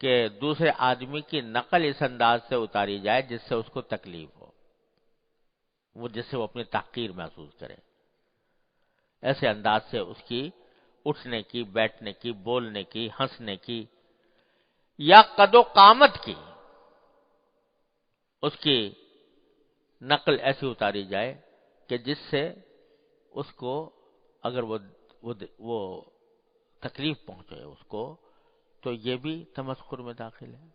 کہ دوسرے آدمی کی نقل اس انداز سے اتاری جائے جس سے اس کو تکلیف ہو، جس سے وہ اپنی تحقیر محسوس کرے، ایسے انداز سے اس کی اٹھنے کی، بیٹھنے کی، بولنے کی، ہنسنے کی یا قد و قامت کی اس کی نقل ایسی اتاری جائے کہ جس سے اس کو اگر وہ تکلیف پہنچے اس کو، تو یہ بھی تمسخر میں داخل ہے۔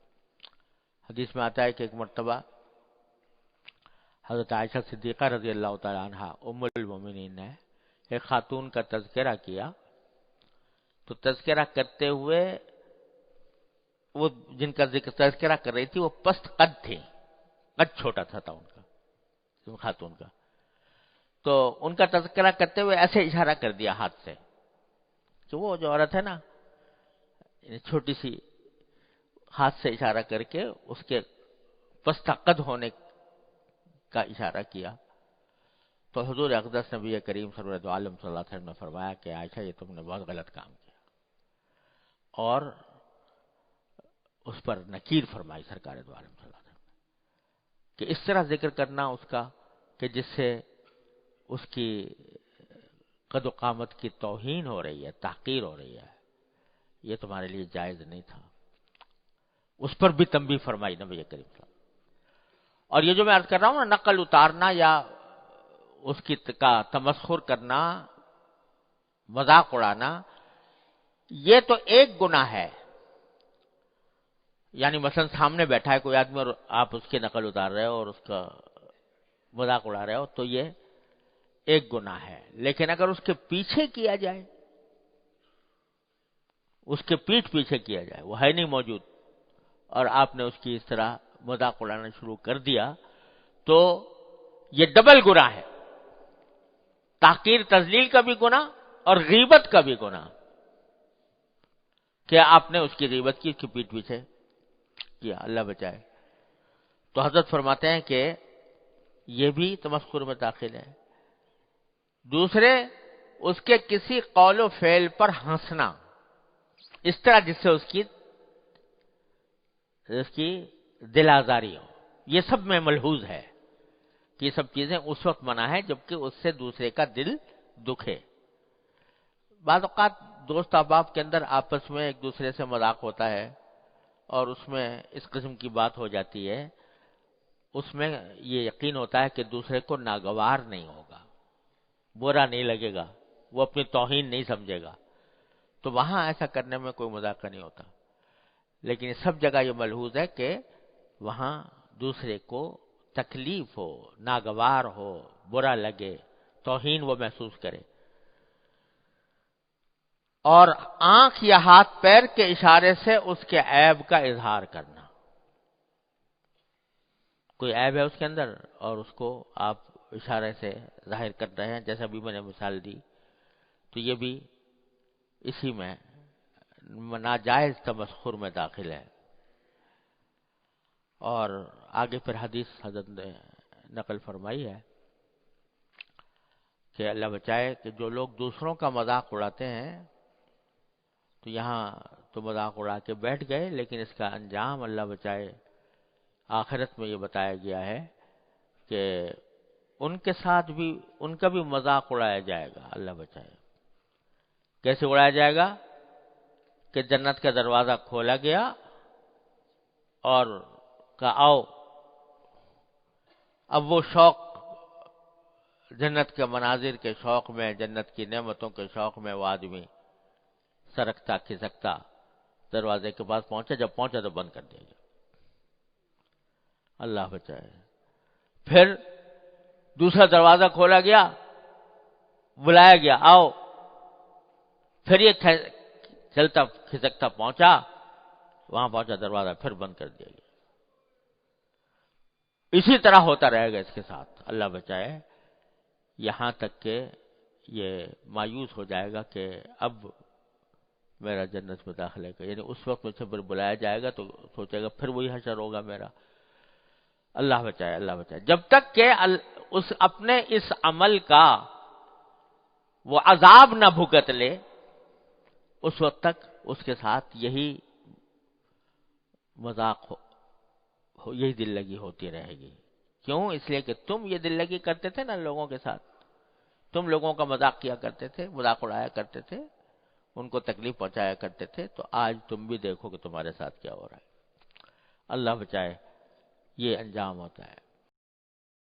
حدیث میں آتا ہے کہ ایک مرتبہ حضرت عائشہ صدیقہ رضی اللہ تعالی عنہا ام المومنین نے ایک خاتون کا تذکرہ کیا، تو تذکرہ کرتے ہوئے وہ جن کا تذکرہ کر رہی تھی وہ پست قد تھی، قد چھوٹا تھا ان کا، خاتون کا، تو ان کا تذکرہ کرتے ہوئے ایسے اشارہ کر دیا ہاتھ سے کہ وہ جو عورت ہے نا، چھوٹی سی، ہاتھ سے اشارہ کر کے اس کے پست قد ہونے کا اشارہ کیا۔ تو حضور اقدس نبی کریم سرورت عالم صلی اللہ علیہ وسلم نے فرمایا کہ عائشہ یہ تم نے بہت غلط کام کیا، اور اس پر نکیر فرمائی سرکار دو عالم صلی اللہ علیہ وسلم کہ اس طرح ذکر کرنا اس کا کہ جس سے اس کی قد و قامت کی توہین ہو رہی ہے، تحقیر ہو رہی ہے، یہ تمہارے لیے جائز نہیں تھا۔ اس پر بھی تنبیہ فرمائی نبی کریم صلی اللہ علیہ وسلم۔ اور یہ جو میں عرض کر رہا ہوں نا، نقل اتارنا یا اس کی کا تمسخر کرنا، مذاق اڑانا، یہ تو ایک گناہ ہے۔ یعنی مثلا سامنے بیٹھا ہے کوئی آدمی اور آپ اس کی نقل اتار رہے ہو اور اس کا مذاق اڑا رہے ہو تو یہ ایک گناہ ہے، لیکن اگر اس کے پیچھے کیا جائے، اس کے پیٹھ پیچھے کیا جائے، وہ ہے نہیں موجود، اور آپ نے اس کی اس طرح مذاق اڑانا شروع کر دیا، تو یہ ڈبل گناہ ہے، تحقیر تذلیل کا بھی گناہ اور غیبت کا بھی گناہ، کہ آپ نے اس کی غیبت کی، اس کی پیٹھ پیچھے کیا، اللہ بچائے۔ تو حضرت فرماتے ہیں کہ یہ بھی تمسخر میں داخل ہے۔ دوسرے، اس کے کسی قول و فعل پر ہنسنا اس طرح جس سے اس کی دل آزاری ہو، یہ سب میں ملحوظ ہے کہ یہ سب چیزیں اس وقت منع ہے جبکہ اس سے دوسرے کا دل دکھے۔ بعض اوقات دوست احباب کے اندر آپس میں ایک دوسرے سے مذاق ہوتا ہے اور اس میں اس قسم کی بات ہو جاتی ہے، اس میں یہ یقین ہوتا ہے کہ دوسرے کو ناگوار نہیں ہوگا، برا نہیں لگے گا، وہ اپنی توہین نہیں سمجھے گا، تو وہاں ایسا کرنے میں کوئی مذاق نہیں ہوتا۔ لیکن سب جگہ یہ ملحوظ ہے کہ وہاں دوسرے کو تکلیف ہو، ناگوار ہو، برا لگے، توہین وہ محسوس کرے۔ اور آنکھ یا ہاتھ پیر کے اشارے سے اس کے عیب کا اظہار کرنا، کوئی عیب ہے اس کے اندر اور اس کو آپ اشارے سے ظاہر کر رہے ہیں، جیسا بھی میں نے مثال دی، تو یہ بھی اسی میں ناجائز تمسخر میں داخل ہے۔ اور آگے پھر حدیث حضرت نے نقل فرمائی ہے کہ اللہ بچائے کہ جو لوگ دوسروں کا مذاق اڑاتے ہیں، تو یہاں تو مذاق اڑا کے بیٹھ گئے، لیکن اس کا انجام اللہ بچائے آخرت میں یہ بتایا گیا ہے کہ ان کے ساتھ بھی ان کا بھی مذاق اڑایا جائے گا، اللہ بچائے۔ کیسے اڑایا جائے گا؟ کہ جنت کا دروازہ کھولا گیا اور کہا آؤ، اب وہ شوق، جنت کے مناظر کے شوق میں، جنت کی نعمتوں کے شوق میں وہ آدمی سرکتا کھسکتا دروازے کے پاس پہنچا، جب پہنچا تو بند کر دیا گیا، اللہ بچائے۔ پھر دوسرا دروازہ کھولا گیا، بلایا گیا آؤ، پھر یہ چلتا کھسکتا پہنچا، وہاں پہنچا، دروازہ پھر بند کر دیا گیا۔ اسی طرح ہوتا رہے گا اس کے ساتھ، اللہ بچائے، یہاں تک کہ یہ مایوس ہو جائے گا کہ اب میرا جنت میں داخلے کا، یعنی اس وقت مجھ سے پھر بلایا جائے گا تو سوچے گا پھر وہی حشر ہوگا میرا، اللہ بچائے، اللہ بچائے۔ جب تک کہ اس اپنے اس عمل کا وہ عذاب نہ بھگت لے، اس وقت تک اس کے ساتھ یہی مذاق یہی دل لگی ہوتی رہے گی. کیوں؟ اس لیے کہ تم یہ دل لگی کرتے تھے نا لوگوں کے ساتھ، تم لوگوں کا مذاق کیا کرتے تھے، مذاق اڑایا کرتے تھے، ان کو تکلیف پہنچایا کرتے تھے، تو آج تم بھی دیکھو کہ تمہارے ساتھ کیا ہو رہا ہے. اللہ بچائے، یہ انجام ہوتا ہے.